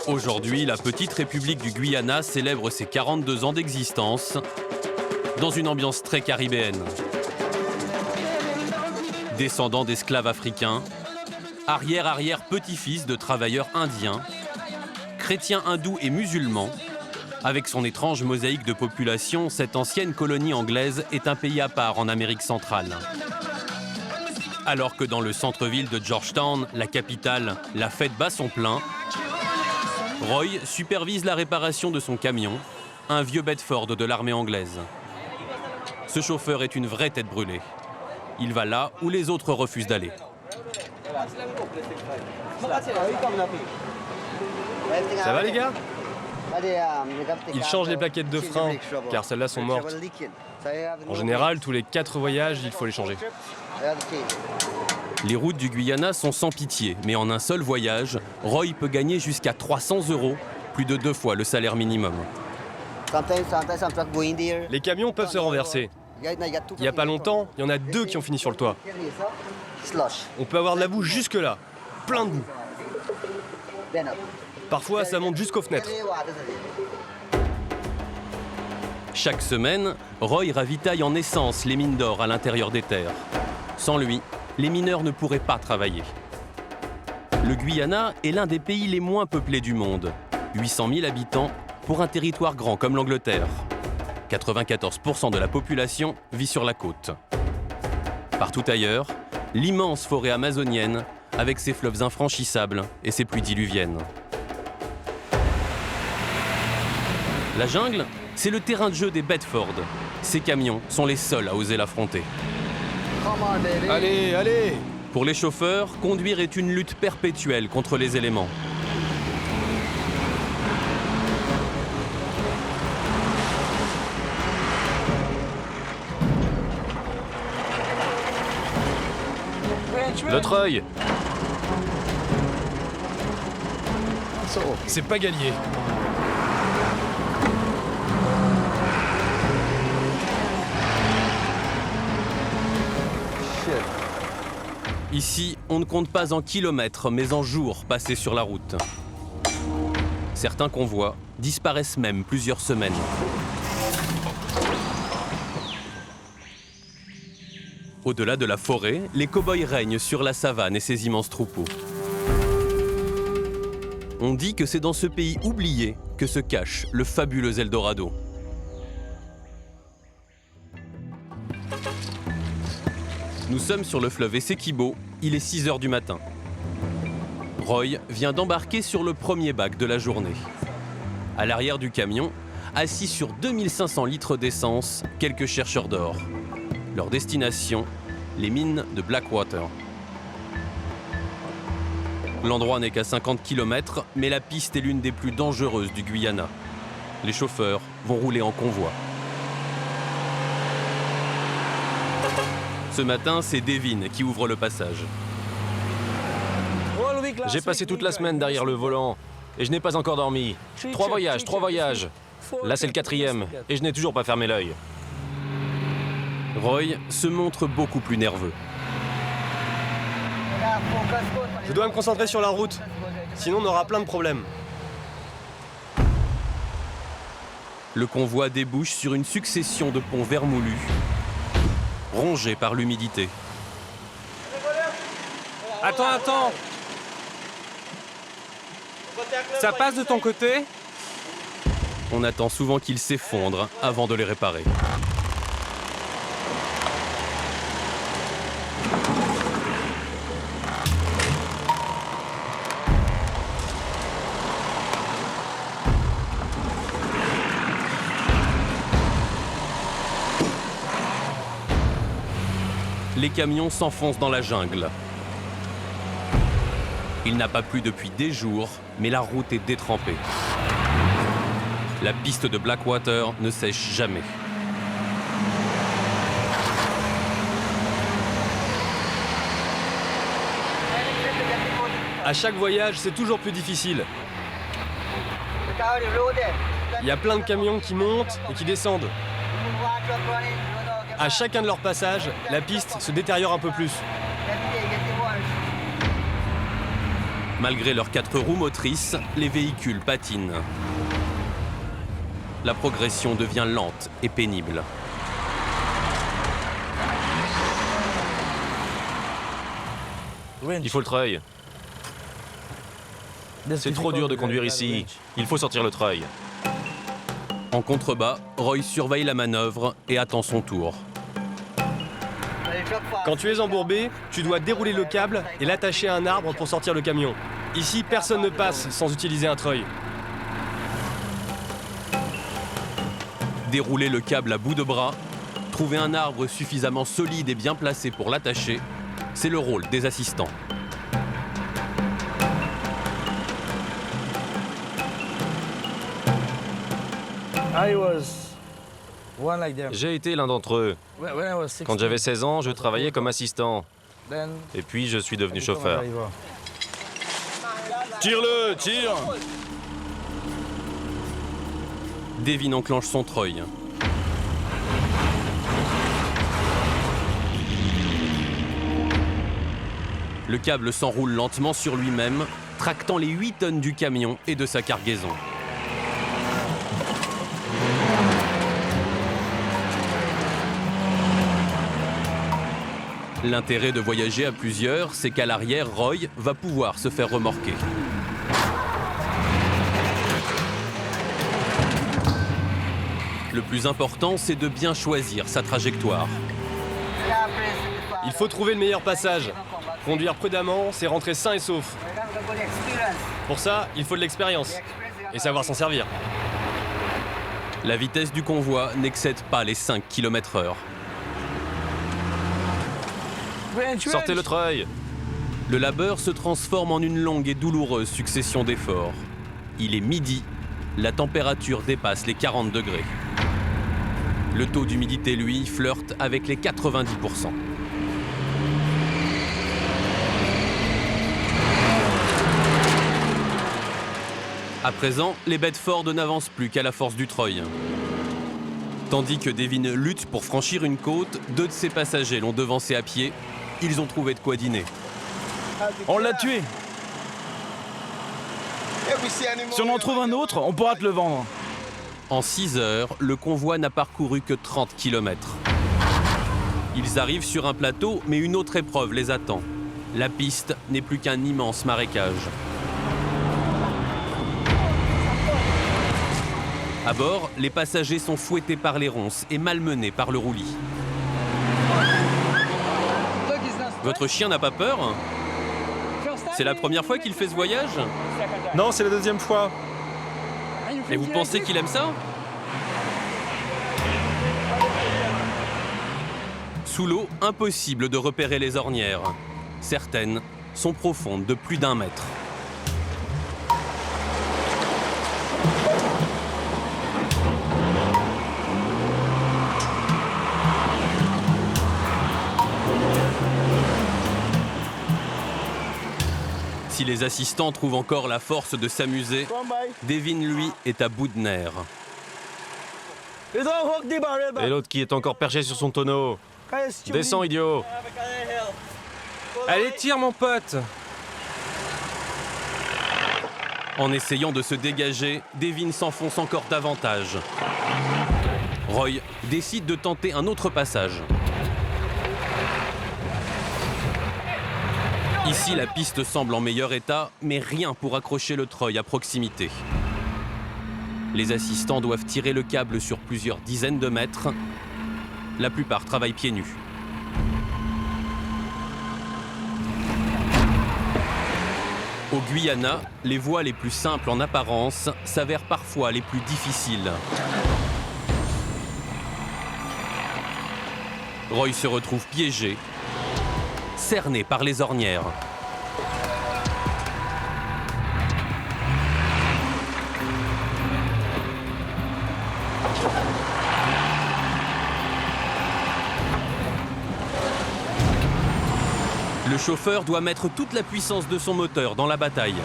Aujourd'hui, la petite république du Guyana célèbre ses 42 ans d'existence dans une ambiance très caribéenne. Descendant d'esclaves africains, arrière-arrière-petit-fils de travailleurs indiens, chrétiens hindous et musulmans, avec son étrange mosaïque de population, cette ancienne colonie anglaise est un pays à part en Amérique centrale. Alors que dans le centre-ville de Georgetown, la capitale, la fête bat son plein, Roy supervise la réparation de son camion, un vieux Bedford de l'armée anglaise. Ce chauffeur est une vraie tête brûlée. Il va là où les autres refusent d'aller. Ça va les gars? Ils changent les plaquettes de frein, car celles-là sont mortes. En général, tous les 4 voyages, il faut les changer. Les routes du Guyana sont sans pitié, mais en un seul voyage, Roy peut gagner jusqu'à 300 €, plus de 2 fois le salaire minimum. Les camions peuvent se renverser. Il n'y a pas longtemps, il y en a 2 qui ont fini sur le toit. On peut avoir de la boue jusque-là, plein de boue. Parfois, ça monte jusqu'aux fenêtres. Chaque semaine, Roy ravitaille en essence les mines d'or à l'intérieur des terres. Sans lui, les mineurs ne pourraient pas travailler. Le Guyana est l'un des pays les moins peuplés du monde. 800 000 habitants pour un territoire grand comme l'Angleterre. 94% de la population vit sur la côte. Partout ailleurs, l'immense forêt amazonienne avec ses fleuves infranchissables et ses pluies diluviennes. La jungle, c'est le terrain de jeu des Bedford. Ces camions sont les seuls à oser l'affronter. Allez, allez! Pour les chauffeurs, conduire est une lutte perpétuelle contre les éléments. Notre œil! C'est pas gagné. Ici, on ne compte pas en kilomètres, mais en jours passés sur la route. Certains convois disparaissent même plusieurs semaines. Au-delà de la forêt, les cow-boys règnent sur la savane et ses immenses troupeaux. On dit que c'est dans ce pays oublié que se cache le fabuleux Eldorado. Nous sommes sur le fleuve Essequibo, il est 6 h du matin. Roy vient d'embarquer sur le premier bac de la journée. À l'arrière du camion, assis sur 2500 litres d'essence, quelques chercheurs d'or. Leur destination, les mines de Blackwater. L'endroit n'est qu'à 50 km, mais la piste est l'une des plus dangereuses du Guyana. Les chauffeurs vont rouler en convoi. Ce matin, c'est Devin qui ouvre le passage. J'ai passé toute la semaine derrière le volant et je n'ai pas encore dormi. 3 voyages, 3 voyages. Là, c'est le 4e et je n'ai toujours pas fermé l'œil. Roy se montre beaucoup plus nerveux. Je dois me concentrer sur la route, sinon on aura plein de problèmes. Le convoi débouche sur une succession de ponts vermoulus, rongés par l'humidité. Attends. Ça passe de ton côté? On attend souvent qu'ils s'effondrent avant de les réparer. Les camions s'enfoncent dans la jungle. Il n'a pas plu depuis des jours, mais la route est détrempée. La piste de Blackwater ne sèche jamais. À chaque voyage, c'est toujours plus difficile. Il y a plein de camions qui montent et qui descendent. À chacun de leurs passages, la piste se détériore un peu plus. Malgré leurs 4 roues motrices, les véhicules patinent. La progression devient lente et pénible. Il faut le treuil. C'est trop dur de conduire ici. Il faut sortir le treuil. En contrebas, Roy surveille la manœuvre et attend son tour. Quand tu es embourbé, tu dois dérouler le câble et l'attacher à un arbre pour sortir le camion. Ici, personne ne passe sans utiliser un treuil. Dérouler le câble à bout de bras, trouver un arbre suffisamment solide et bien placé pour l'attacher, c'est le rôle des assistants. J'ai été l'un d'entre eux. Quand j'avais 16 ans, je travaillais comme assistant. Et puis, je suis devenu chauffeur. Tire-le, tire! Devin enclenche son treuil. Le câble s'enroule lentement sur lui-même, tractant les 8 tonnes du camion et de sa cargaison. L'intérêt de voyager à plusieurs, c'est qu'à l'arrière, Roy va pouvoir se faire remorquer. Le plus important, c'est de bien choisir sa trajectoire. Il faut trouver le meilleur passage. Conduire prudemment, c'est rentrer sain et sauf. Pour ça, il faut de l'expérience et savoir s'en servir. La vitesse du convoi n'excède pas les 5 km/h. Sortez le treuil! Le labeur se transforme en une longue et douloureuse succession d'efforts. Il est midi, la température dépasse les 40 degrés. Le taux d'humidité, lui, flirte avec les 90%. À présent, les Bedford n'avancent plus qu'à la force du treuil. Tandis que Devin lutte pour franchir une côte, 2 de ses passagers l'ont devancé à pied. Ils ont trouvé de quoi dîner. On l'a tué. Si on en trouve un autre, on pourra te le vendre. En 6 heures, le convoi n'a parcouru que 30 km. Ils arrivent sur un plateau, mais une autre épreuve les attend. La piste n'est plus qu'un immense marécage. À bord, les passagers sont fouettés par les ronces et malmenés par le roulis. Votre chien n'a pas peur? C'est la première fois qu'il fait ce voyage? Non, c'est la 2e fois. Et vous pensez qu'il aime ça? Sous l'eau, impossible de repérer les ornières. Certaines sont profondes de plus d'1 mètre. Si les assistants trouvent encore la force de s'amuser, Devin, lui, est à bout de nerfs. Et l'autre qui est encore perché sur son tonneau. Descends, idiot! Allez, tire, mon pote! En essayant de se dégager, Devin s'enfonce encore davantage. Roy décide de tenter un autre passage. Ici, la piste semble en meilleur état, mais rien pour accrocher le treuil à proximité. Les assistants doivent tirer le câble sur plusieurs dizaines de mètres. La plupart travaillent pieds nus. Au Guyana, les voies les plus simples en apparence s'avèrent parfois les plus difficiles. Roy se retrouve piégé, cerné par les ornières. Le chauffeur doit mettre toute la puissance de son moteur dans la bataille.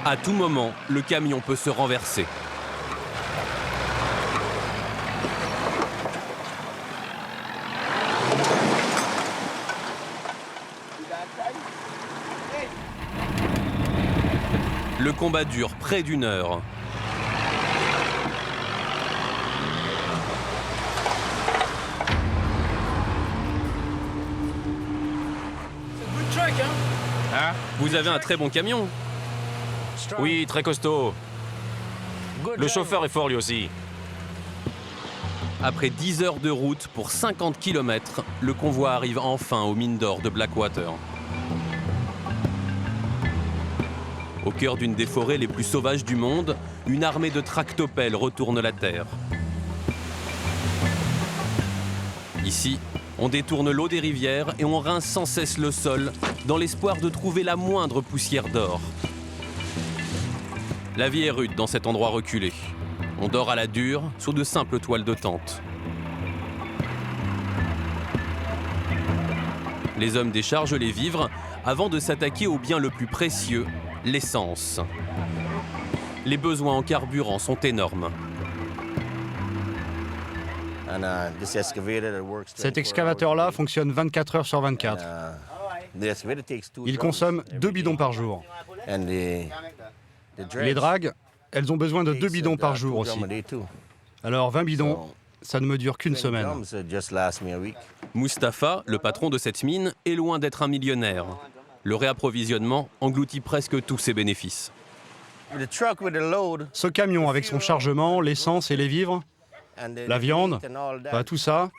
À tout moment, le camion peut se renverser. combat dure près d'1 heure. Vous avez un très bon camion. Oui, très costaud. Le chauffeur est fort lui aussi. Après 10 heures de route pour 50 km, le convoi arrive enfin aux mines d'or de Blackwater. Au cœur d'une des forêts les plus sauvages du monde, une armée de tractopelles retourne la terre. Ici, on détourne l'eau des rivières et on rince sans cesse le sol dans l'espoir de trouver la moindre poussière d'or. La vie est rude dans cet endroit reculé. On dort à la dure, sous de simples toiles de tente. Les hommes déchargent les vivres avant de s'attaquer au bien le plus précieux, l'essence. Les besoins en carburant sont énormes. Cet excavateur-là fonctionne 24 heures sur 24. Il consomme 2 bidons par jour. Les dragues, elles ont besoin de 2 bidons par jour aussi. Alors 20 bidons, ça ne me dure qu'une semaine. Mustapha, le patron de cette mine, est loin d'être un millionnaire. Le réapprovisionnement engloutit presque tous ses bénéfices. Ce camion avec son chargement, l'essence et les vivres, la viande, tout ça,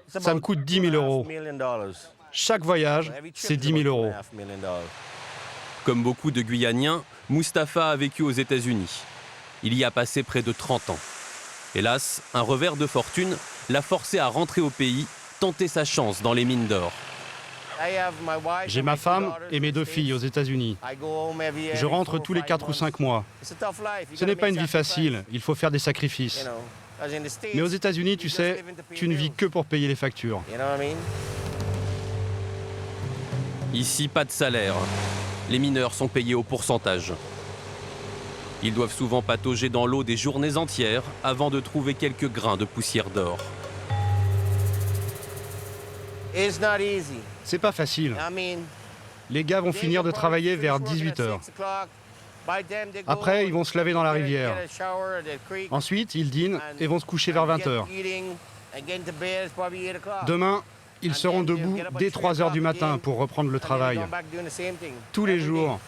ça me coûte 10 000 euros. Chaque voyage, c'est 10 000 euros. Comme beaucoup de Guyaniens, Mustapha a vécu aux États-Unis. Il y a passé près de 30 ans. Hélas, un revers de fortune l'a forcé à rentrer au pays, tenter sa chance dans les mines d'or. J'ai ma femme et mes 2 filles aux États-Unis. Je rentre tous les 4 ou 5 mois. Ce n'est pas une vie facile, il faut faire des sacrifices. Mais aux États-Unis, tu sais, tu ne vis que pour payer les factures. Ici, pas de salaire. Les mineurs sont payés au pourcentage. Ils doivent souvent patauger dans l'eau des journées entières avant de trouver quelques grains de poussière d'or. C'est pas facile. Les gars vont finir de travailler vers 18 heures. Après, ils vont se laver dans la rivière. Ensuite, ils dînent et vont se coucher vers 20 heures. Demain, ils seront debout dès 3 heures du matin pour reprendre le travail. Tous les jours.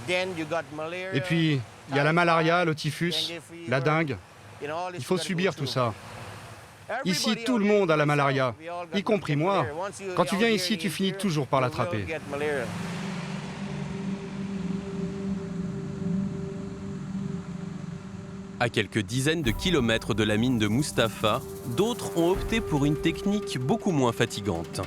Et puis, il y a la malaria, le typhus, la dengue. Il faut subir tout ça. Ici, tout le monde a la malaria, y compris moi. Quand tu viens ici, tu finis toujours par l'attraper. À quelques dizaines de kilomètres de la mine de Mustapha, d'autres ont opté pour une technique beaucoup moins fatigante.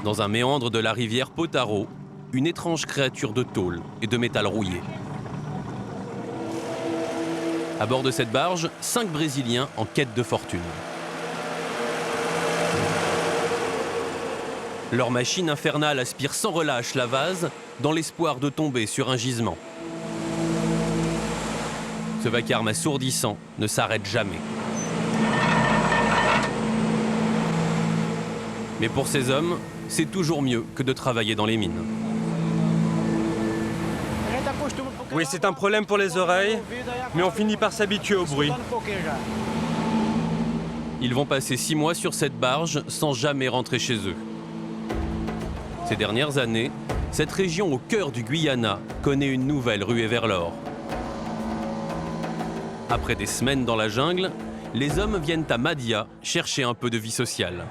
Dans un méandre de la rivière Potaro, une étrange créature de tôle et de métal rouillé. À bord de cette barge, 5 Brésiliens en quête de fortune. Leur machine infernale aspire sans relâche la vase dans l'espoir de tomber sur un gisement. Ce vacarme assourdissant ne s'arrête jamais. Mais pour ces hommes, c'est toujours mieux que de travailler dans les mines. Oui, c'est un problème pour les oreilles, mais on finit par s'habituer au bruit. Ils vont passer 6 mois sur cette barge sans jamais rentrer chez eux. Ces dernières années, cette région au cœur du Guyana connaît une nouvelle ruée vers l'or. Après des semaines dans la jungle, les hommes viennent à Madia chercher un peu de vie sociale.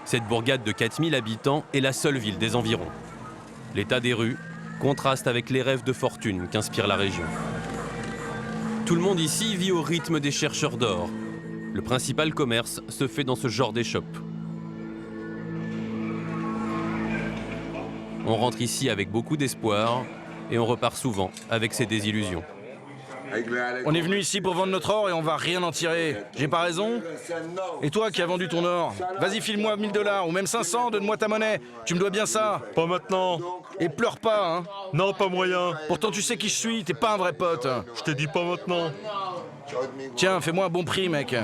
Cette bourgade de 4000 habitants est la seule ville des environs. L'état des rues contraste avec les rêves de fortune qu'inspire la région. Tout le monde ici vit au rythme des chercheurs d'or. Le principal commerce se fait dans ce genre d'échoppe. On rentre ici avec beaucoup d'espoir et on repart souvent avec ses désillusions. On est venu ici pour vendre notre or et on va rien en tirer. J'ai pas raison? Et toi qui as vendu ton or, vas-y file-moi 1000 $ ou même 500, donne-moi ta monnaie. Tu me dois bien ça. Pas maintenant. Et pleure pas, hein. Non, pas moyen. Pourtant tu sais qui je suis, t'es pas un vrai pote. Je te dis pas maintenant. Tiens, fais-moi un bon prix, mec.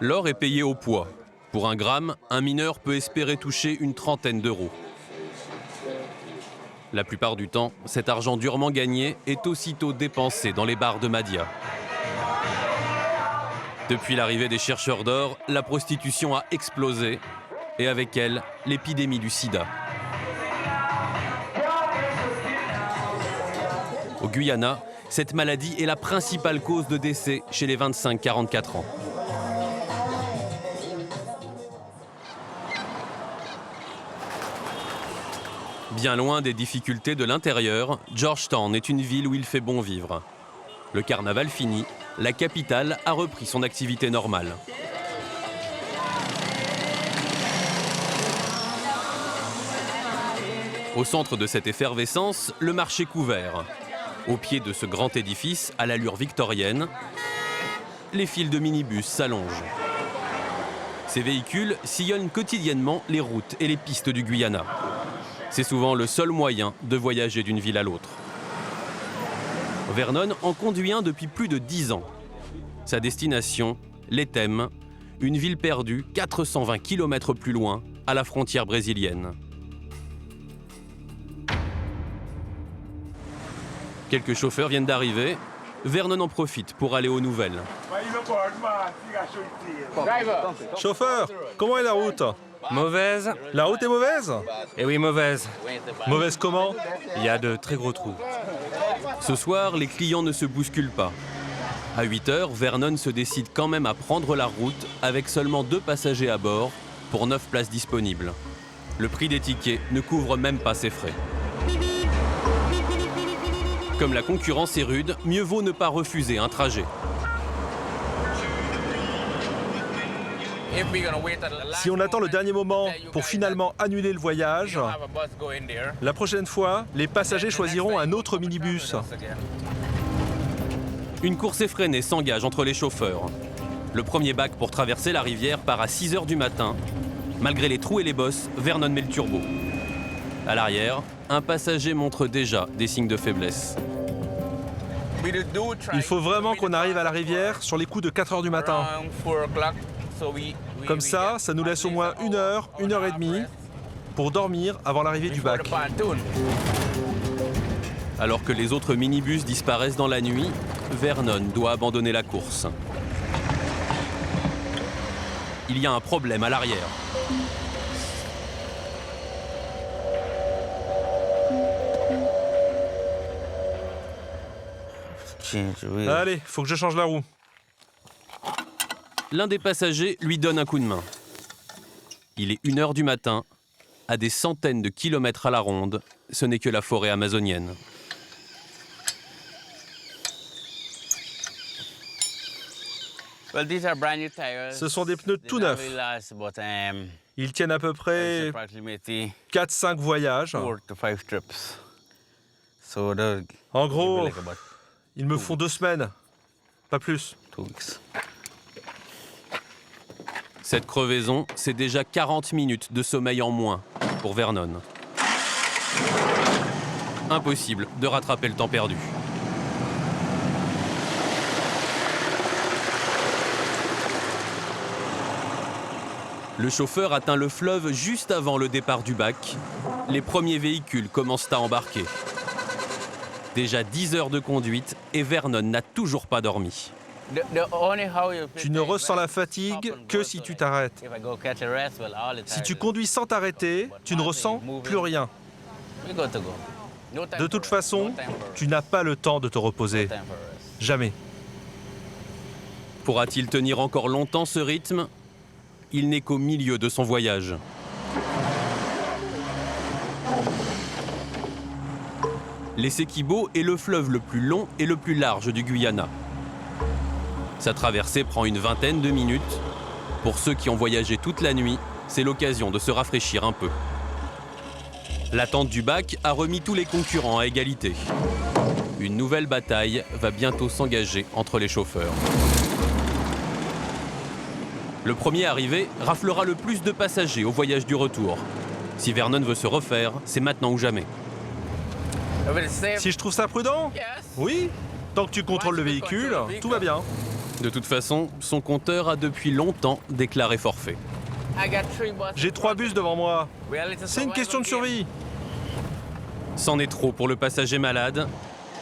L'or est payé au poids. Pour 1 gramme, un mineur peut espérer toucher une trentaine d'euros. La plupart du temps, cet argent durement gagné est aussitôt dépensé dans les bars de Mahdia. Depuis l'arrivée des chercheurs d'or, la prostitution a explosé et avec elle, l'épidémie du sida. Au Guyana, cette maladie est la principale cause de décès chez les 25-44 ans. Bien loin des difficultés de l'intérieur, Georgetown est une ville où il fait bon vivre. Le carnaval fini, la capitale a repris son activité normale. Au centre de cette effervescence, le marché couvert. Au pied de ce grand édifice, à l'allure victorienne, les files de minibus s'allongent. Ces véhicules sillonnent quotidiennement les routes et les pistes du Guyana. C'est souvent le seul moyen de voyager d'une ville à l'autre. Vernon en conduit un depuis plus de 10 ans. Sa destination, l'Etem, une ville perdue 420 km plus loin, à la frontière brésilienne. Quelques chauffeurs viennent d'arriver. Vernon en profite pour aller aux nouvelles. Chauffeur, comment est la route? Mauvaise? La route est mauvaise? Eh oui, mauvaise. Mauvaise comment? Il y a de très gros trous. Ce soir, les clients ne se bousculent pas. À 8 h, Vernon se décide quand même à prendre la route avec seulement 2 passagers à bord pour 9 places disponibles. Le prix des tickets ne couvre même pas ses frais. Comme la concurrence est rude, mieux vaut ne pas refuser un trajet. Si on attend le dernier moment pour finalement annuler le voyage, la prochaine fois, les passagers choisiront un autre minibus. Une course effrénée s'engage entre les chauffeurs. Le premier bac pour traverser la rivière part à 6 h du matin. Malgré les trous et les bosses, Vernon met le turbo. À l'arrière, un passager montre déjà des signes de faiblesse. Il faut vraiment qu'on arrive à la rivière sur les coups de 4 h du matin. Comme ça, ça nous laisse au moins 1 heure, 1 heure et demie pour dormir avant l'arrivée du bac. Alors que les autres minibus disparaissent dans la nuit, Vernon doit abandonner la course. Il y a un problème à l'arrière. Allez, faut que je change la roue. L'un des passagers lui donne un coup de main. Il est 1 h du matin, à des centaines de kilomètres à la ronde, ce n'est que la forêt amazonienne. Ce sont des pneus tout neufs. Ils tiennent à peu près 4-5 voyages. En gros, ils me font 2 semaines, pas plus. Cette crevaison, c'est déjà 40 minutes de sommeil en moins pour Vernon. Impossible de rattraper le temps perdu. Le chauffeur atteint le fleuve juste avant le départ du bac. Les premiers véhicules commencent à embarquer. Déjà 10 heures de conduite et Vernon n'a toujours pas dormi. Tu ne ressens la fatigue que si tu t'arrêtes. Si tu conduis sans t'arrêter, tu ne ressens plus rien. De toute façon, tu n'as pas le temps de te reposer. Jamais. Pourra-t-il tenir encore longtemps ce rythme ? Il n'est qu'au milieu de son voyage. L'Essequibo est le fleuve le plus long et le plus large du Guyana. Sa traversée prend une vingtaine de minutes. Pour ceux qui ont voyagé toute la nuit, c'est l'occasion de se rafraîchir un peu. L'attente du bac a remis tous les concurrents à égalité. Une nouvelle bataille va bientôt s'engager entre les chauffeurs. Le premier arrivé raflera le plus de passagers au voyage du retour. Si Vernon veut se refaire, c'est maintenant ou jamais. Si je trouve ça prudent? Oui. Tant que tu contrôles le véhicule, tout va bien. De toute façon, son compteur a depuis longtemps déclaré forfait. J'ai 3 bus devant moi. C'est une question de survie. C'en est trop pour le passager malade.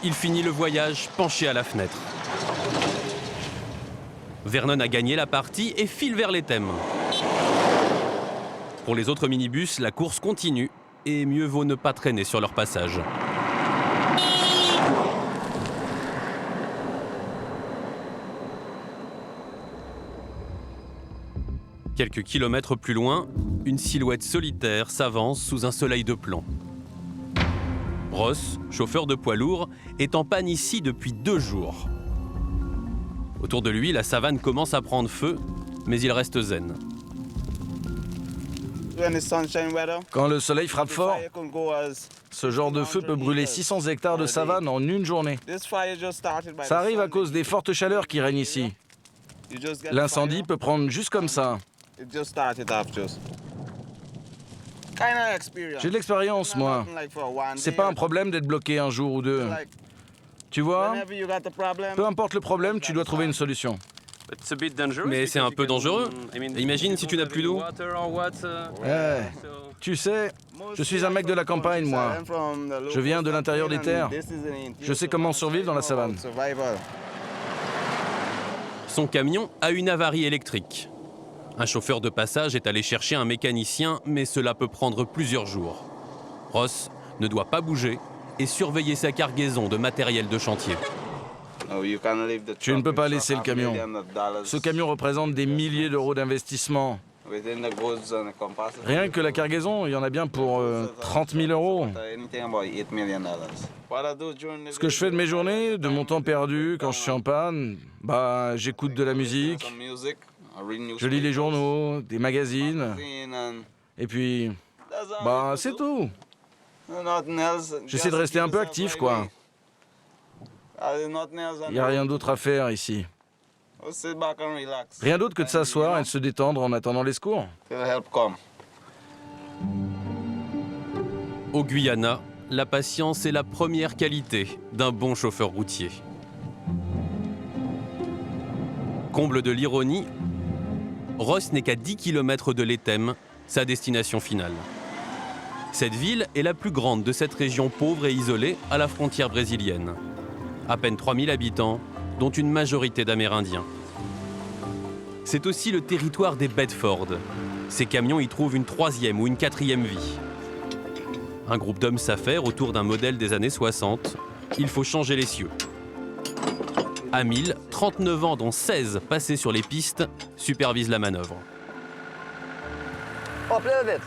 Il finit le voyage penché à la fenêtre. Vernon a gagné la partie et file vers les thèmes. Pour les autres minibus, la course continue et mieux vaut ne pas traîner sur leur passage. Quelques kilomètres plus loin, une silhouette solitaire s'avance sous un soleil de plomb. Ross, chauffeur de poids lourd, est en panne ici depuis 2 jours. Autour de lui, la savane commence à prendre feu, mais il reste zen. Quand le soleil frappe fort, ce genre de feu peut brûler 600 hectares de savane en une journée. Ça arrive à cause des fortes chaleurs qui règnent ici. L'incendie peut prendre juste comme ça. J'ai de l'expérience, moi. C'est pas un problème d'être bloqué un jour ou 2. Tu vois, peu importe le problème, tu dois trouver une solution. Mais c'est un peu dangereux. Imagine si tu n'as plus d'eau. Tu sais, je suis un mec de la campagne, moi. Je viens de l'intérieur des terres. Je sais comment survivre dans la savane. Son camion a une avarie électrique. Un chauffeur de passage est allé chercher un mécanicien, mais cela peut prendre plusieurs jours. Ross ne doit pas bouger et surveiller sa cargaison de matériel de chantier. Tu ne peux pas laisser le camion. Ce camion représente des milliers d'euros d'investissement. Rien que la cargaison, il y en a bien pour 30 000 euros. Ce que je fais de mes journées, de mon temps perdu quand je suis en panne, j'écoute de la musique, je lis les journaux, des magazines, et puis, c'est tout. J'essaie de rester un peu actif, quoi. Il n'y a rien d'autre à faire ici. Rien d'autre que de s'asseoir et de se détendre en attendant les secours. Au Guyana, la patience est la première qualité d'un bon chauffeur routier. Comble de l'ironie, Ross n'est qu'à 10 km de l'Éthème, sa destination finale. Cette ville est la plus grande de cette région pauvre et isolée à la frontière brésilienne. À peine 3000 habitants, dont une majorité d'Amérindiens. C'est aussi le territoire des Bedford. Ces camions y trouvent une 3e ou une 4e vie. Un groupe d'hommes s'affaire autour d'un modèle des années 60. Il faut changer les cieux. À 1000, 39 ans dont 16 passés sur les pistes supervisent la manœuvre.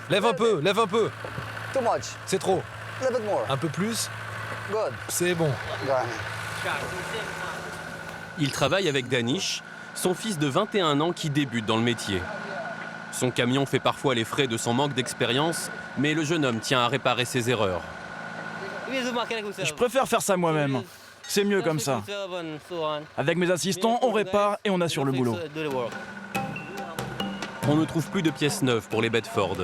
Lève un peu, lève un peu. C'est trop. Un peu plus. C'est bon. Il travaille avec Danish, son fils de 21 ans qui débute dans le métier. Son camion fait parfois les frais de son manque d'expérience, mais le jeune homme tient à réparer ses erreurs. Je préfère faire ça moi-même. C'est mieux comme ça. Avec mes assistants, on répare et on assure le boulot. On ne trouve plus de pièces neuves pour les Bedford.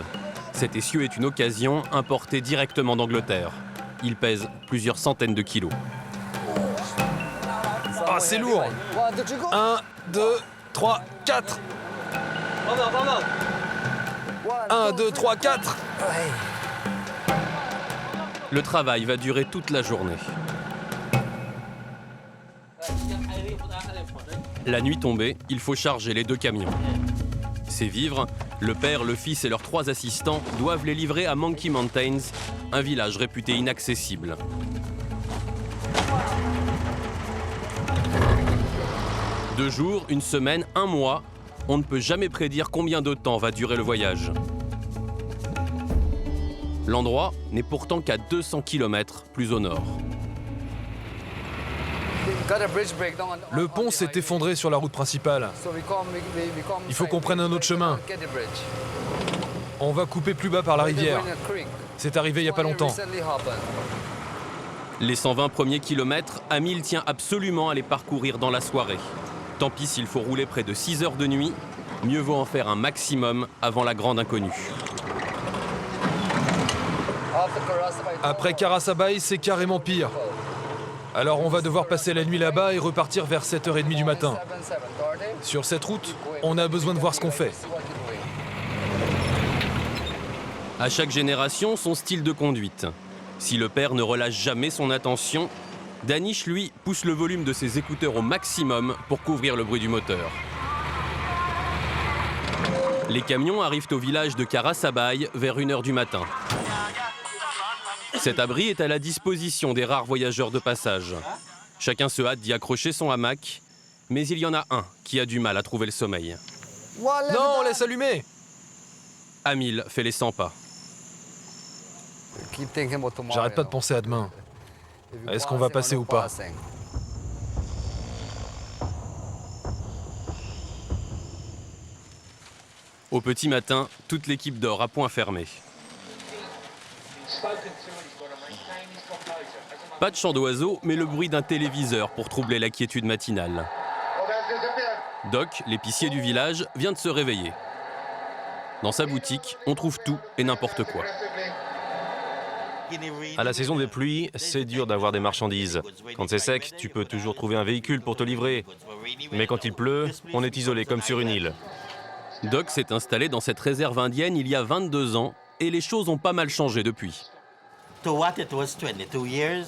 Cet essieu est une occasion importée directement d'Angleterre. Il pèse plusieurs centaines de kilos. Ah, c'est lourd. 1, 2, 3, 4. 1, 2, 3, 4. Le travail va durer toute la journée. La nuit tombée, il faut charger les 2 camions. Ces vivres, le père, le fils et leurs 3 assistants doivent les livrer à Monkey Mountains, un village réputé inaccessible. Deux jours, une semaine, un mois, on ne peut jamais prédire combien de temps va durer le voyage. L'endroit n'est pourtant qu'à 200 km plus au nord. Le pont s'est effondré sur la route principale. Il faut qu'on prenne un autre chemin. On va couper plus bas par la rivière. C'est arrivé il n'y a pas longtemps. Les 120 premiers kilomètres, Amil tient absolument à les parcourir dans la soirée. Tant pis s'il faut rouler près de 6 heures de nuit, mieux vaut en faire un maximum avant la grande inconnue. Après Karasabay, c'est carrément pire. Alors on va devoir passer la nuit là-bas et repartir vers 7h30 du matin. Sur cette route, on a besoin de voir ce qu'on fait. À chaque génération, son style de conduite. Si le père ne relâche jamais son attention, Danish, lui, pousse le volume de ses écouteurs au maximum pour couvrir le bruit du moteur. Les camions arrivent au village de Karasabay vers 1h du matin. Cet abri est à la disposition des rares voyageurs de passage. Chacun se hâte d'y accrocher son hamac, mais il y en a un qui a du mal à trouver le sommeil. Non, laisse allumer! Amil fait les 100 pas. J'arrête pas de penser à demain. Est-ce qu'on va passer ou pas? Au petit matin, toute l'équipe dort à point fermé. Pas de chant d'oiseaux, mais le bruit d'un téléviseur pour troubler la quiétude matinale. Doc, l'épicier du village, vient de se réveiller. Dans sa boutique, on trouve tout et n'importe quoi. À la saison des pluies, c'est dur d'avoir des marchandises. Quand c'est sec, tu peux toujours trouver un véhicule pour te livrer. Mais quand il pleut, on est isolé comme sur une île. Doc s'est installé dans cette réserve indienne il y a 22 ans et les choses ont pas mal changé depuis.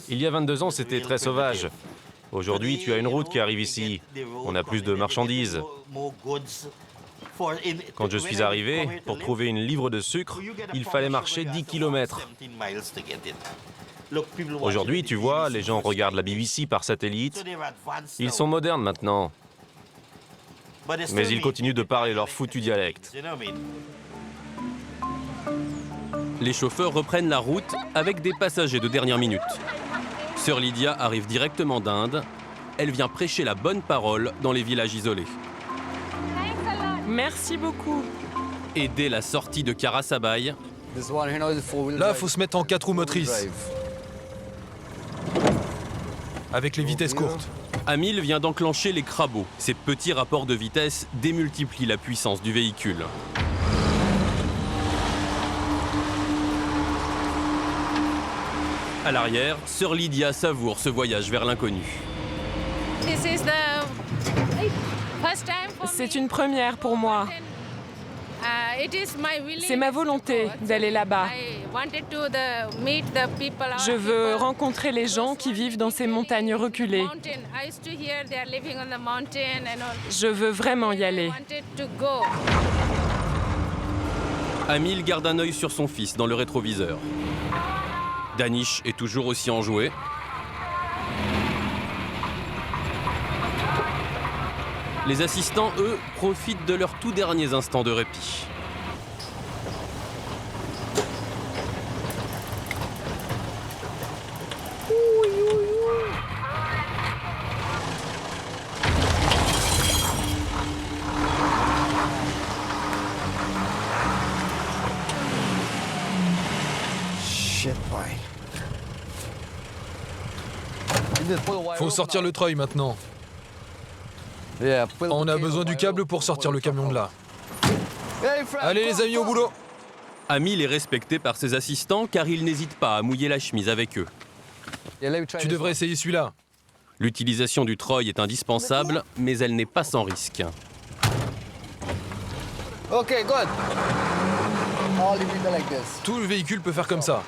Il y a 22 ans, c'était très sauvage. Aujourd'hui, tu as une route qui arrive ici. On a plus de marchandises. Quand je suis arrivé, pour trouver une livre de sucre, il fallait marcher 10 km. Aujourd'hui, tu vois, les gens regardent la BBC par satellite. Ils sont modernes maintenant. Mais ils continuent de parler leur foutu dialecte. Les chauffeurs reprennent la route avec des passagers de dernière minute. Sœur Lydia arrive directement d'Inde. Elle vient prêcher la bonne parole dans les villages isolés. Merci beaucoup. Et dès la sortie de Karasabay, Là, faut se mettre en 4 roues motrices. Avec les vitesses courtes. Amil vient d'enclencher les crabos. Ces petits rapports de vitesse démultiplient la puissance du véhicule. À l'arrière, Sœur Lydia savoure ce voyage vers l'inconnu. C'est une première pour moi. C'est ma volonté d'aller là-bas. Je veux rencontrer les gens qui vivent dans ces montagnes reculées. Je veux vraiment y aller. Amil garde un œil sur son fils dans le rétroviseur. Danish est toujours aussi enjoué. Les assistants, eux, profitent de leurs tout derniers instants de répit. Faut sortir le treuil maintenant. On a besoin du câble pour sortir le camion de là. Allez les amis, au boulot! Amil est respecté par ses assistants car il n'hésite pas à mouiller la chemise avec eux. Tu devrais essayer celui-là. L'utilisation du treuil est indispensable, mais elle n'est pas sans risque. Tout le véhicule peut faire comme ça.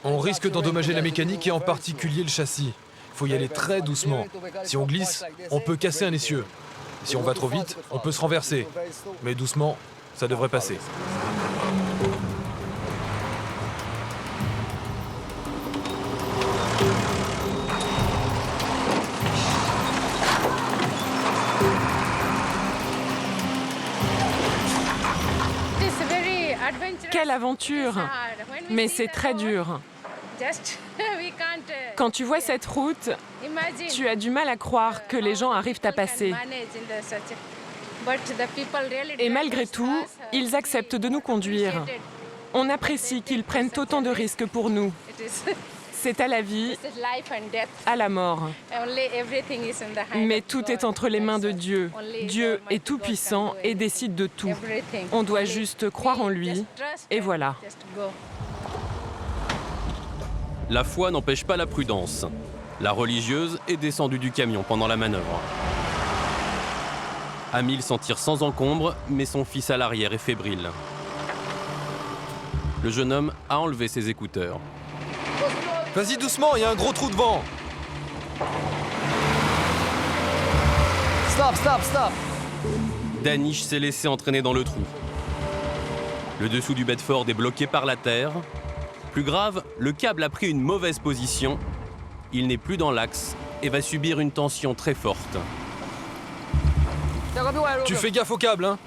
On risque d'endommager la mécanique et en particulier le châssis. Il faut y aller très doucement. Si on glisse, on peut casser un essieu. Si on va trop vite, on peut se renverser. Mais doucement, ça devrait passer. Quelle aventure! Mais c'est très dur. Quand tu vois cette route, tu as du mal à croire que les gens arrivent à passer. Et malgré tout, ils acceptent de nous conduire. On apprécie qu'ils prennent autant de risques pour nous. C'est à la vie, à la mort. Mais tout est entre les mains de Dieu. Dieu est tout-puissant et décide de tout. On doit juste croire en lui, et voilà. La foi n'empêche pas la prudence. La religieuse est descendue du camion pendant la manœuvre. Amil s'en tire sans encombre, mais son fils à l'arrière est fébrile. Le jeune homme a enlevé ses écouteurs. Vas-y doucement, il y a un gros trou de vent. Stop. Danish s'est laissé entraîner dans le trou. Le dessous du Bedford est bloqué par la terre. Plus grave, le câble a pris une mauvaise position. Il n'est plus dans l'axe et va subir une tension très forte. Tu fais gaffe au câble, hein?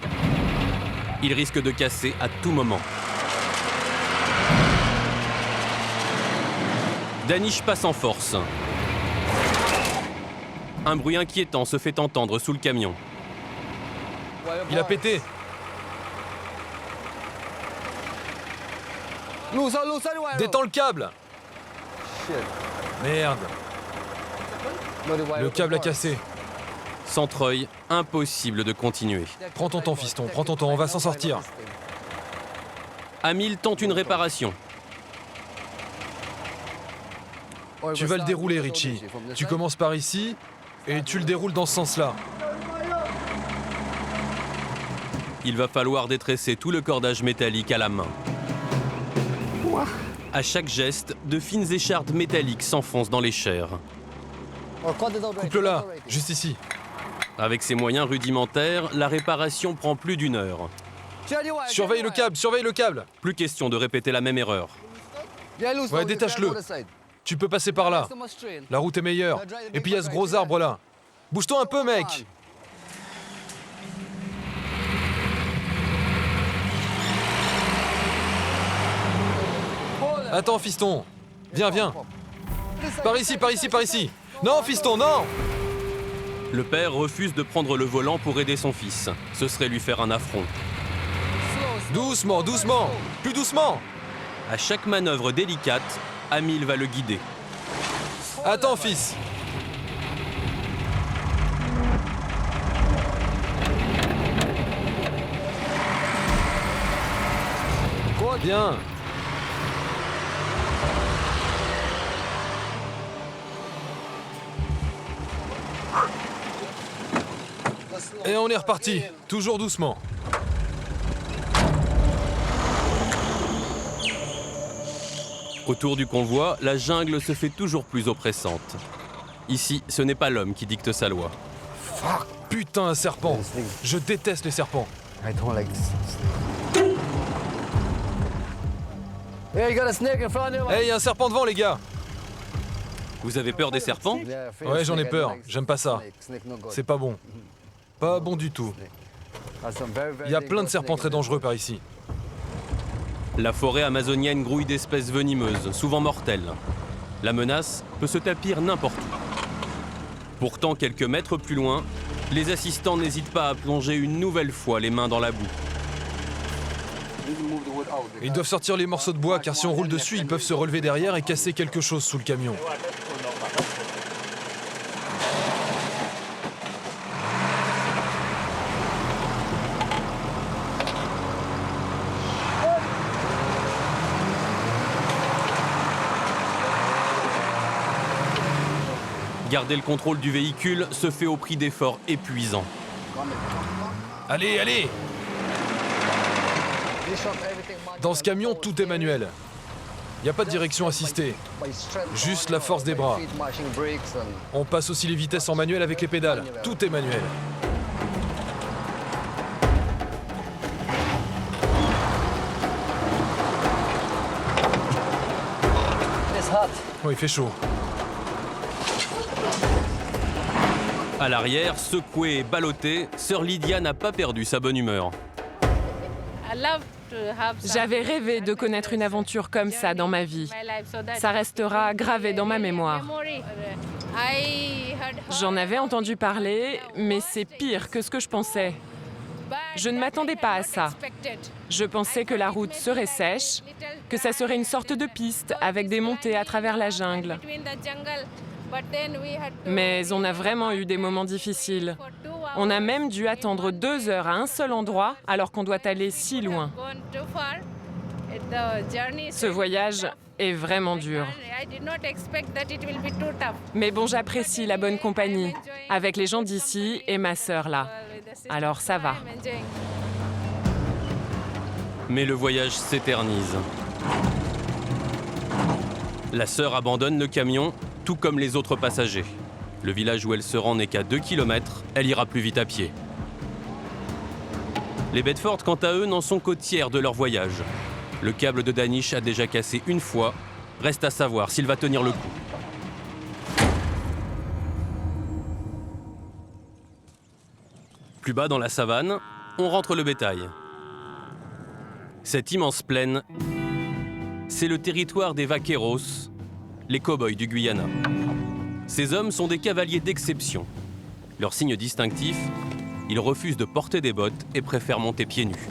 Il risque de casser à tout moment. Danish passe en force. Un bruit inquiétant se fait entendre sous le camion. Il a pété. Détends le câble. Merde. Le câble a cassé. Sans treuil, impossible de continuer. Prends ton temps, fiston, prends ton temps, on va s'en sortir. Amil tente une réparation. Tu vas le dérouler, Richie. Tu commences par ici et tu le déroules dans ce sens-là. Il va falloir détresser tout le cordage métallique à la main. À chaque geste, de fines échardes métalliques s'enfoncent dans les chairs. Coupe-le là, juste ici. Avec ses moyens rudimentaires, la réparation prend plus d'1 heure. Surveille le câble. Plus question de répéter la même erreur. Ouais, détache-le. Tu peux passer par là. La route est meilleure. Et puis il y a ce gros arbre là. Bouge-toi un peu, mec. Attends, fiston. Viens. Par ici. Non, fiston, non. Le père refuse de prendre le volant pour aider son fils. Ce serait lui faire un affront. Doucement. Plus doucement. À chaque manœuvre délicate, Amil va le guider. Attends, fils. Bien. Et on est reparti, toujours doucement. Autour du convoi, la jungle se fait toujours plus oppressante. Ici, ce n'est pas l'homme qui dicte sa loi. Fuck, putain, un serpent. Je déteste les serpents. Hey, y a un serpent devant, les gars. Vous avez peur des serpents? Ouais, j'en ai peur. J'aime pas ça. C'est pas bon. Pas bon du tout. Il y a plein de serpents très dangereux par ici. La forêt amazonienne grouille d'espèces venimeuses, souvent mortelles. La menace peut se tapir n'importe où. Pourtant, quelques mètres plus loin, les assistants n'hésitent pas à plonger une nouvelle fois les mains dans la boue. Ils doivent sortir les morceaux de bois, car si on roule dessus, ils peuvent se relever derrière et casser quelque chose sous le camion. Garder le contrôle du véhicule se fait au prix d'efforts épuisants. Allez! Dans ce camion, tout est manuel. Il n'y a pas de direction assistée. Juste la force des bras. On passe aussi les vitesses en manuel avec les pédales. Tout est manuel. Oh, il fait chaud. À l'arrière, secouée et ballottée, sœur Lydia n'a pas perdu sa bonne humeur. J'avais rêvé de connaître une aventure comme ça dans ma vie. Ça restera gravé dans ma mémoire. J'en avais entendu parler, mais c'est pire que ce que je pensais. Je ne m'attendais pas à ça. Je pensais que la route serait sèche, que ça serait une sorte de piste avec des montées à travers la jungle. Mais on a vraiment eu des moments difficiles. On a même dû attendre 2 heures à un seul endroit alors qu'on doit aller si loin. Ce voyage est vraiment dur. Mais bon, j'apprécie la bonne compagnie avec les gens d'ici et ma sœur là. Alors ça va. Mais le voyage s'éternise. La sœur abandonne le camion, tout comme les autres passagers. Le village où elle se rend n'est qu'à 2 km, elle ira plus vite à pied. Les Bedford, quant à eux, n'en sont qu'au tiers de leur voyage. Le câble de Danish a déjà cassé une fois, reste à savoir s'il va tenir le coup. Plus bas dans la savane, on rentre le bétail. Cette immense plaine, c'est le territoire des vaqueros, les cow-boys du Guyana. Ces hommes sont des cavaliers d'exception. Leur signe distinctif, ils refusent de porter des bottes et préfèrent monter pieds nus.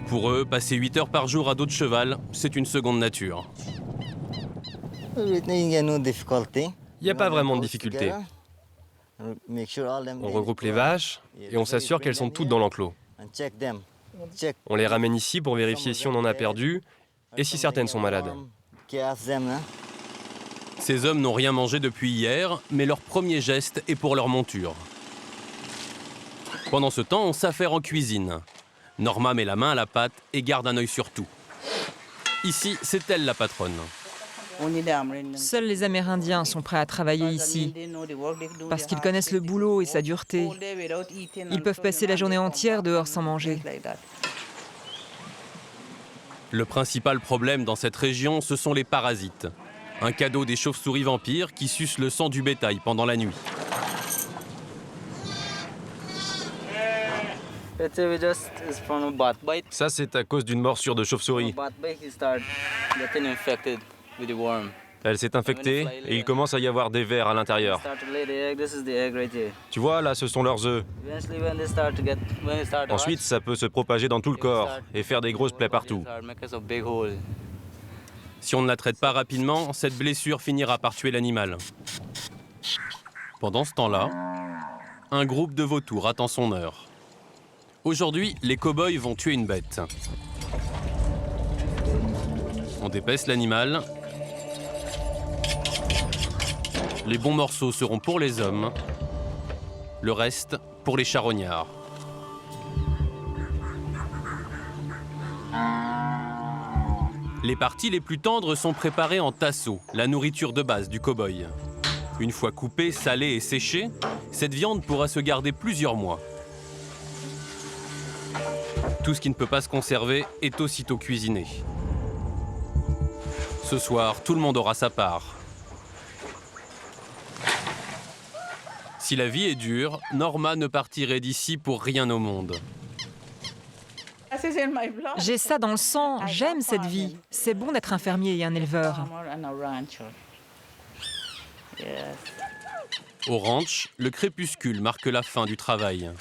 Pour eux, passer 8 heures par jour à dos de cheval, c'est une seconde nature. Il n'y a pas vraiment de difficulté. On regroupe les vaches et on s'assure qu'elles sont toutes dans l'enclos. On les ramène ici pour vérifier si on en a perdu et si certaines sont malades. Ces hommes n'ont rien mangé depuis hier, mais leur premier geste est pour leur monture. Pendant ce temps, on s'affaire en cuisine. Norma met la main à la pâte et garde un œil sur tout. Ici, c'est elle la patronne. Seuls les Amérindiens sont prêts à travailler ici, parce qu'ils connaissent le boulot et sa dureté. Ils peuvent passer la journée entière dehors sans manger. Le principal problème dans cette région, ce sont les parasites. Un cadeau des chauves-souris vampires qui sucent le sang du bétail pendant la nuit. Ça, c'est à cause d'une morsure de chauve-souris. Elle s'est infectée et il commence à y avoir des vers à l'intérieur. Tu vois, là, ce sont leurs œufs. Ensuite, ça peut se propager dans tout le corps et faire des grosses plaies partout. Si on ne la traite pas rapidement, cette blessure finira par tuer l'animal. Pendant ce temps-là, un groupe de vautours attend son heure. Aujourd'hui, les cow-boys vont tuer une bête. On dépèce l'animal. Les bons morceaux seront pour les hommes, le reste pour les charognards. Les parties les plus tendres sont préparées en tasso, la nourriture de base du cow-boy. Une fois coupée, salée et séchée, cette viande pourra se garder plusieurs mois. Tout ce qui ne peut pas se conserver est aussitôt cuisiné. Ce soir, tout le monde aura sa part. Si la vie est dure, Norma ne partirait d'ici pour rien au monde. J'ai ça dans le sang, j'aime cette vie. C'est bon d'être un fermier et un éleveur. Au ranch, le crépuscule marque la fin du travail.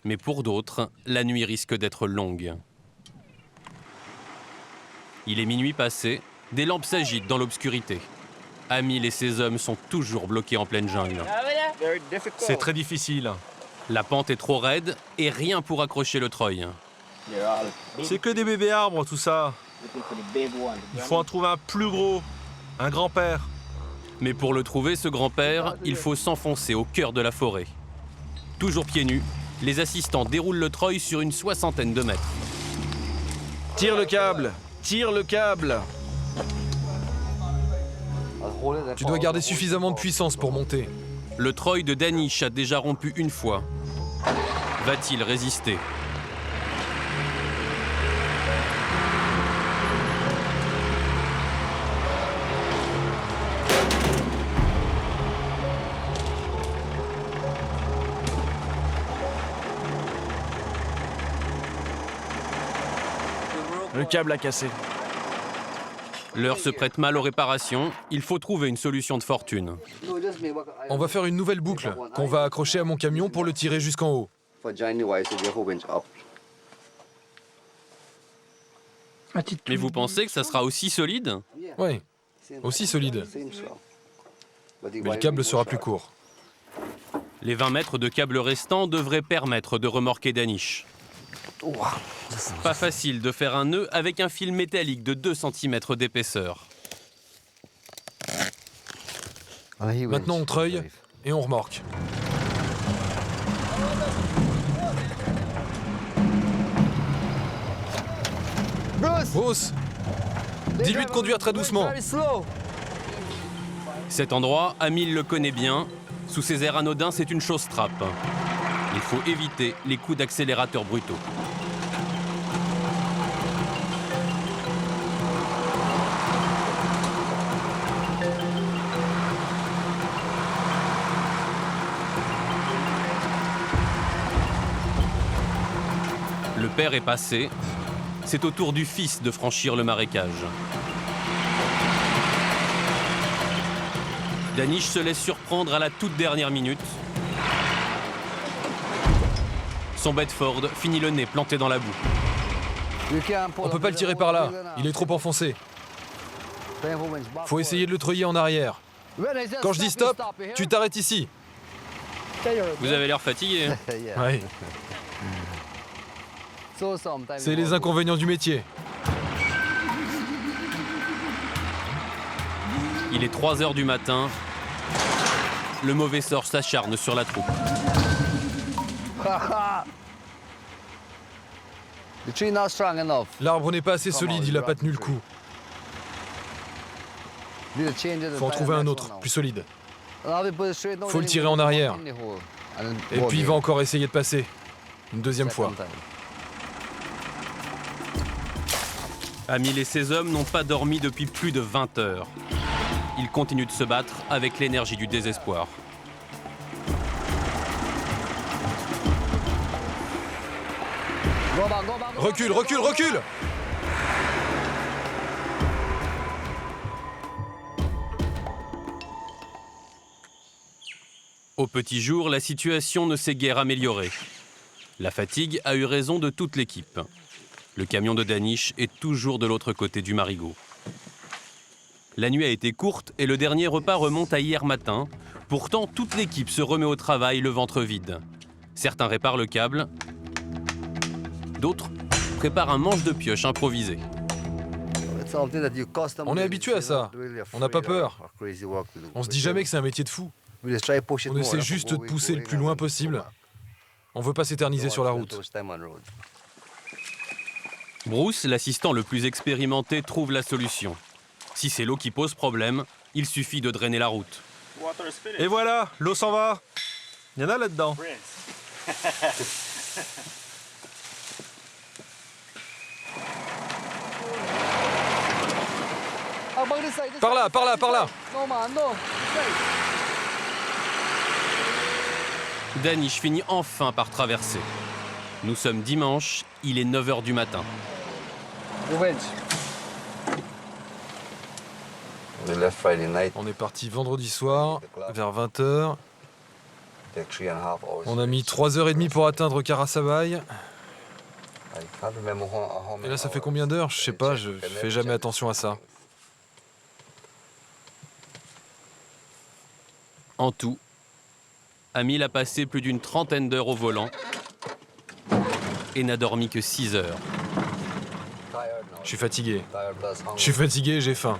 Mais pour d'autres, la nuit risque d'être longue. Il est minuit passé, des lampes s'agitent dans l'obscurité. Amil et ses hommes sont toujours bloqués en pleine jungle. C'est très difficile. La pente est trop raide et rien pour accrocher le treuil. C'est que des bébés arbres, tout ça. Il faut en trouver un plus gros, un grand-père. Mais pour le trouver, ce grand-père, il faut s'enfoncer au cœur de la forêt. Toujours pieds nus, les assistants déroulent le treuil sur une 60aine de mètres. Tire le câble! Tire le câble! Tu dois garder suffisamment de puissance pour monter. Le treuil de Danish a déjà rompu une fois. Va-t-il résister? Le câble a cassé. L'heure se prête mal aux réparations, il faut trouver une solution de fortune. On va faire une nouvelle boucle qu'on va accrocher à mon camion pour le tirer jusqu'en haut. Mais vous pensez que ça sera aussi solide? Oui, aussi solide. Mais le câble sera plus court. Les 20 mètres de câble restants devraient permettre de remorquer Danish. Pas facile de faire un nœud avec un fil métallique de 2 cm d'épaisseur. Maintenant on treuille et on remorque. Bruce! Dis-lui de conduire très doucement. Cet endroit, Amil le connaît bien. Sous ses airs anodins, c'est une chose trappe. Il faut éviter les coups d'accélérateur brutaux. Le père est passé. C'est au tour du fils de franchir le marécage. Danish se laisse surprendre à la toute dernière minute. Son Bedford finit le nez planté dans la boue. On peut pas le tirer par là, il est trop enfoncé. Faut essayer de le treuiller en arrière. Quand je dis stop, tu t'arrêtes ici. Vous avez l'air fatigué. Ouais. C'est les inconvénients du métier. Il est 3 h du matin. Le mauvais sort s'acharne sur la troupe. L'arbre n'est pas assez solide, il a pas tenu le coup. Faut en trouver un autre, plus solide. Faut le tirer en arrière. Et puis il va encore essayer de passer. Une deuxième fois. Amil et ses hommes n'ont pas dormi depuis plus de 20 heures. Ils continuent de se battre avec l'énergie du désespoir. Recule, recule, recule! Au petit jour, la situation ne s'est guère améliorée. La fatigue a eu raison de toute l'équipe. Le camion de Danish est toujours de l'autre côté du marigot. La nuit a été courte et le dernier repas remonte à hier matin. Pourtant, toute l'équipe se remet au travail le ventre vide. Certains réparent le câble, d'autres préparent un manche de pioche improvisé. On est habitué à ça. On n'a pas peur. On se dit jamais que c'est un métier de fou. On essaie juste de pousser le plus loin possible. On veut pas s'éterniser sur la route. Bruce, l'assistant le plus expérimenté, trouve la solution. Si c'est l'eau qui pose problème, il suffit de drainer la route. Et voilà, l'eau s'en va. Il y en a là-dedans. Par là, par là, par là! Danish finit enfin par traverser. Nous sommes dimanche, il est 9 h du matin. On est parti vendredi soir, vers 20 h. On a mis 3h30 pour atteindre Karasabay. Et là, ça fait combien d'heures? Je sais pas, je fais jamais attention à ça. En tout, Amil a passé plus d'une trentaine d'heures au volant et n'a dormi que 6 heures. Je suis fatigué. Je suis fatigué et j'ai faim.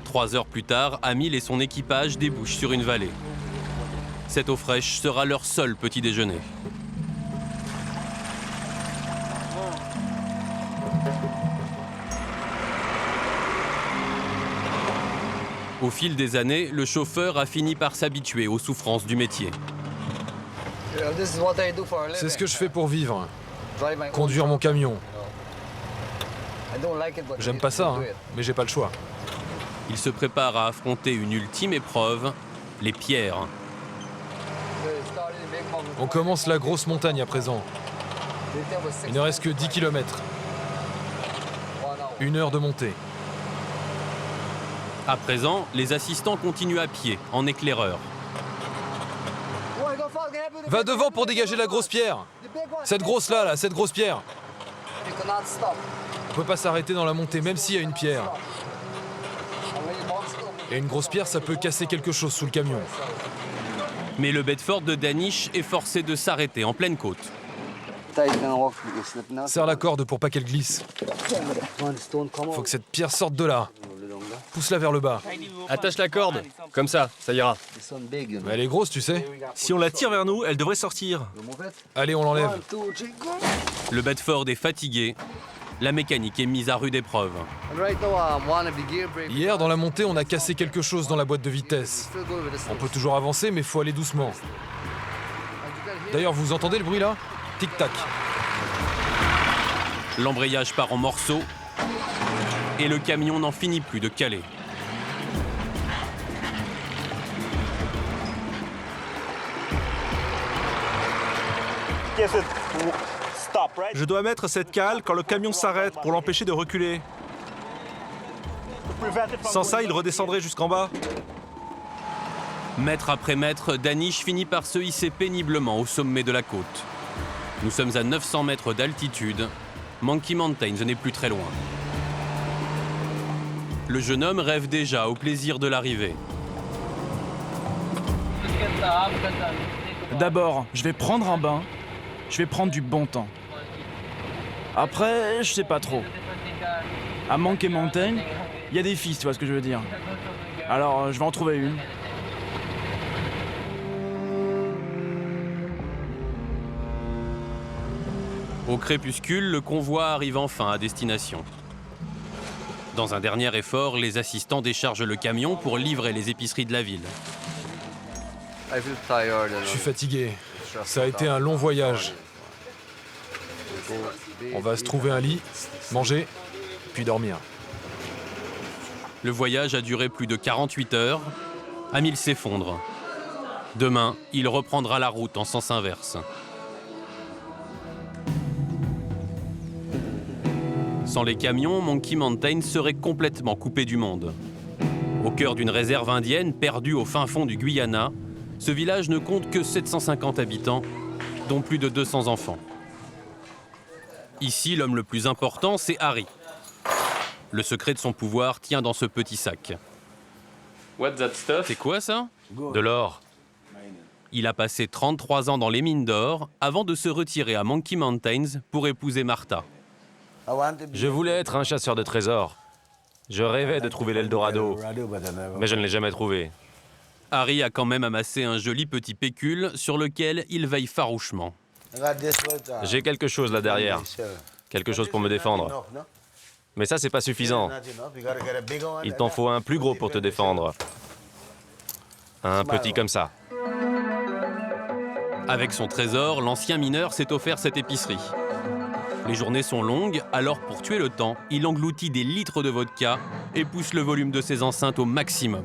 3 heures plus tard, Amil et son équipage débouchent sur une vallée. Cette eau fraîche sera leur seul petit déjeuner. Au fil des années, le chauffeur a fini par s'habituer aux souffrances du métier. C'est ce que je fais pour vivre. Conduire mon camion. J'aime pas ça, hein, mais j'ai pas le choix. Il se prépare à affronter une ultime épreuve, les pierres. On commence la grosse montagne à présent. Il ne reste que 10 km. 1 heure de montée. À présent, les assistants continuent à pied, en éclaireur. Va devant pour dégager la grosse pierre. Cette grosse-là, cette grosse pierre. On peut pas s'arrêter dans la montée, même s'il y a une pierre. Et une grosse pierre, ça peut casser quelque chose sous le camion. Mais le Bedford de Danish est forcé de s'arrêter en pleine côte. Serre la corde pour pas qu'elle glisse. Faut que cette pierre sorte de là. pousse-la vers le bas. Attache la corde, comme ça ira. Mais elle est grosse, tu sais. Si on la tire vers nous, elle devrait sortir. Allez, on l'enlève. Le Bedford est fatigué. La mécanique est mise à rude épreuve. Hier, dans la montée, on a cassé quelque chose dans la boîte de vitesse. On peut toujours avancer, mais faut aller doucement. D'ailleurs, vous entendez le bruit là? Tic-tac. L'embrayage part en morceaux et le camion n'en finit plus de caler. Je dois mettre cette cale quand le camion s'arrête pour l'empêcher de reculer. Sans ça, il redescendrait jusqu'en bas. Mètre après mètre, Danish finit par se hisser péniblement au sommet de la côte. Nous sommes à 900 mètres d'altitude. Monkey Mountains n'est plus très loin. Le jeune homme rêve déjà au plaisir de l'arrivée. D'abord, je vais prendre un bain. Je vais prendre du bon temps. Après, je sais pas trop. À Monkey Mountain, il y a des filles, tu vois ce que je veux dire. Alors, je vais en trouver une. Au crépuscule, le convoi arrive enfin à destination. Dans un dernier effort, les assistants déchargent le camion pour livrer les épiceries de la ville. Je suis fatigué. Ça a été un long voyage. On va se trouver un lit, manger, puis dormir. Le voyage a duré plus de 48 heures. Amil s'effondre. Demain, il reprendra la route en sens inverse. Sans les camions, Monkey Mountain serait complètement coupé du monde. Au cœur d'une réserve indienne perdue au fin fond du Guyana, ce village ne compte que 750 habitants, dont plus de 200 enfants. Ici, l'homme le plus important, c'est Harry. Le secret de son pouvoir tient dans ce petit sac. What's that stuff? C'est quoi ça? De l'or. Il a passé 33 ans dans les mines d'or avant de se retirer à Monkey Mountains pour épouser Martha. Je voulais être un chasseur de trésors. Je rêvais de trouver l'Eldorado, mais je ne l'ai jamais trouvé. Harry a quand même amassé un joli petit pécule sur lequel il veille farouchement. J'ai quelque chose là derrière. Quelque chose pour me défendre. Mais ça, c'est pas suffisant. Il t'en faut un plus gros pour te défendre. Un petit comme ça. Avec son trésor, l'ancien mineur s'est offert cette épicerie. Les journées sont longues, alors pour tuer le temps, il engloutit des litres de vodka et pousse le volume de ses enceintes au maximum.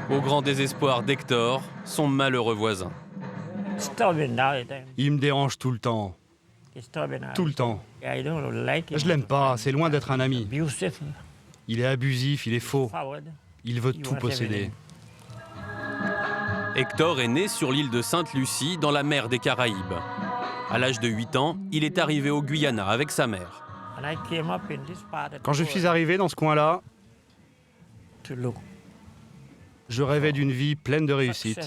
Au grand désespoir d'Hector, son malheureux voisin. Il me dérange tout le temps. Tout le temps. Je l'aime pas, c'est loin d'être un ami. Il est abusif, il est faux. Il veut tout posséder. Hector est né sur l'île de Sainte-Lucie, dans la mer des Caraïbes. À l'âge de 8 ans, il est arrivé au Guyana avec sa mère. Quand je suis arrivé dans ce coin-là, je rêvais d'une vie pleine de réussite.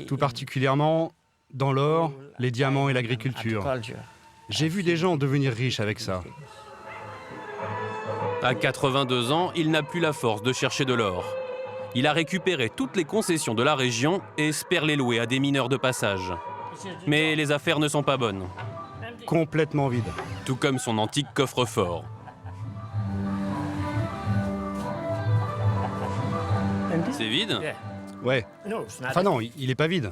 Tout particulièrement dans l'or, les diamants et l'agriculture. J'ai vu des gens devenir riches avec ça. À 82 ans, il n'a plus la force de chercher de l'or. Il a récupéré toutes les concessions de la région et espère les louer à des mineurs de passage. Mais les affaires ne sont pas bonnes. Complètement vide. Tout comme son antique coffre-fort. C'est vide? Ouais. Enfin non, il est pas vide.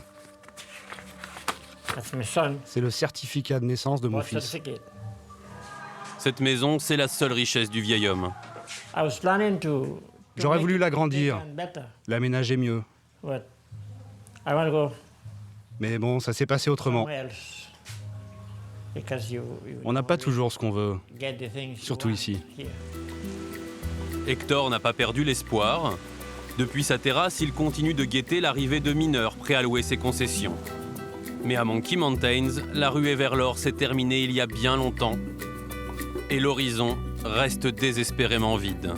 C'est le certificat de naissance de mon fils. Cette maison, c'est la seule richesse du vieil homme. J'aurais voulu l'agrandir, l'aménager mieux. Mais bon, ça s'est passé autrement. On n'a pas toujours ce qu'on veut, surtout ici. Hector n'a pas perdu l'espoir. Depuis sa terrasse, il continue de guetter l'arrivée de mineurs prêts à louer ses concessions. Mais à Monkey Mountains, la ruée vers l'or s'est terminée il y a bien longtemps. Et l'horizon reste désespérément vide.